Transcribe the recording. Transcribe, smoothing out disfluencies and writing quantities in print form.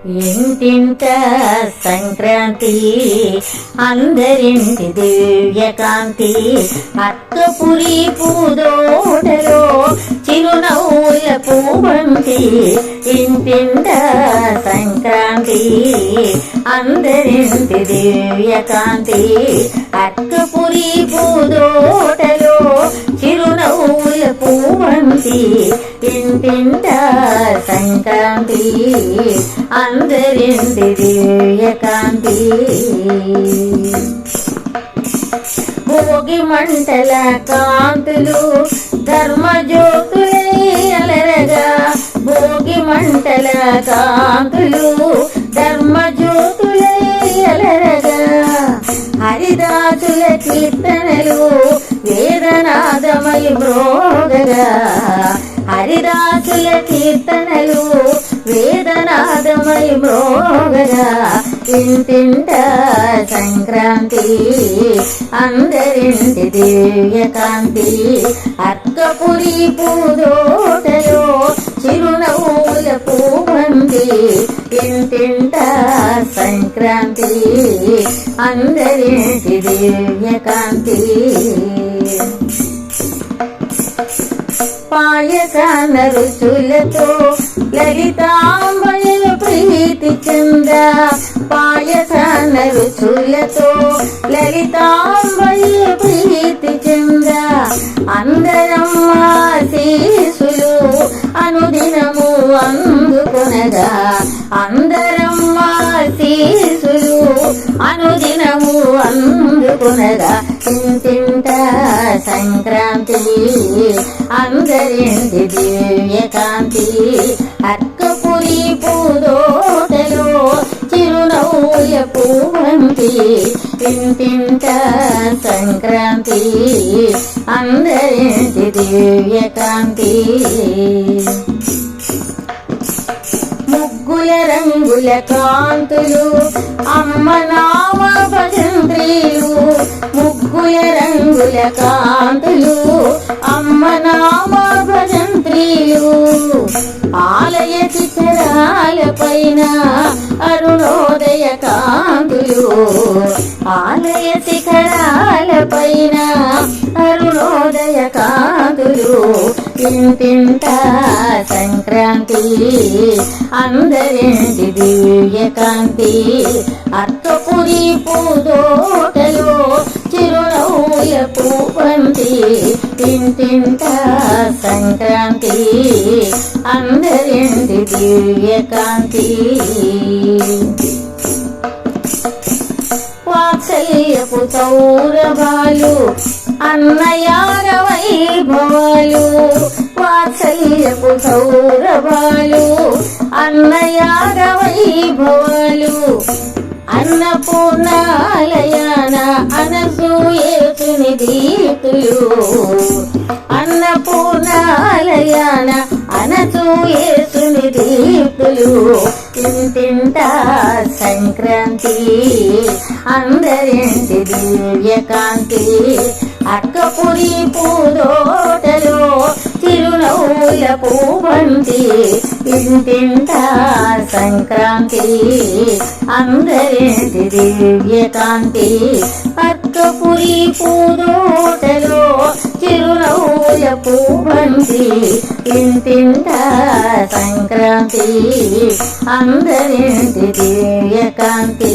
ఇంటింట సంక్రాంతి అందరింటి దివ్యకాంతి అక్కపురి పూదోటలో చిరునవ్వుల పూబంతి ఇంటింట సంక్రాంతి అందరింటి దివ్యకాంతి అక్కపురి పూదోటలో చిరునవ్వుల పూబంతి ఇంటింట సంక్రాంతి అందరింటి దివ్యకాంతి భోగి మంటల కాంతులు ధర్మజ్యోతులై అలరగా భోగి మంటల కాంతులు ధర్మజ్యోతులై అలరగా హరిదాసుల కీర్తనలు వేదనాదమై మ్రోగగా హరిదాసుల కీర్తనలు వేదనాదమై మ్రోగగా ఇంటింట సంక్రాంతి అందరింటి దివ్యకాంతి అక్కపురి పూదోటలో చిరునవ్వుల పూబంతి ఇంటింట సంక్రాంతి అందరింటి దివ్యకాంతి పాయసాన రుచులతో లలితాంబయ ప్రీతి చంద పాయసాన రుచులతో లలితాంబయ ప్రీతి చంద అందరమ్మ శీసులు అనుదినము అందుకొనగా అందరమ్మ శీసులు అనుదినము అందుకొనగా ఇంటింట సంక్రాంతి అందరింటి దివ్యకాంతి అక్కపురి పూదోటలో చిరునవ్వుల పూబంతి ఇంటింట సంక్రాంతి అందరింటి దివ్యకాంతి ముగ్గుల రంగుల కాంతులు అమ్మ నామ భజంత్రీలు ముగ్గుల రంగుల కాంతులు అమ్మ నామ భజంత్రీలు ఆలయ శిఖరాల పైన అరుణోదయ కాంతులు ఆలయ శిఖరాల పైన అరుణోదయ కాంతులు ఇంటింట సంక్రాంతి అందరింటి దివ్యకాంతి అక్కపురి పూదోటలో చిరునవ్వుల పూబంతి ఇంటింట సంక్రాంతి అందరింటి దివ్యకాంతి వాత్సల్యపు సౌరభాలు అన్నయార వైభవాలు వాత్సల్యపు సౌరభాలు అన్నయార వైభవాలు అన్నపూర్ణాలయాన అనసూయేసుని దీప్తులు అన్నపూర్ణాలయాన అనసూయేసుని దీప్తులు ఇంటింట సంక్రాంతి అందరింటి దివ్యకాంతి అక్కపురి పూదోటలో చిరునవ్వుల పూబంతి ఇంటింట సంక్రాంతి అందరింటి దివ్యకాంతి అక్కపురి పూదోటలో చిరునవ్వుల పూబంతి ఇంటింట సంక్రాంతి అందరింటి దివ్యకాంతి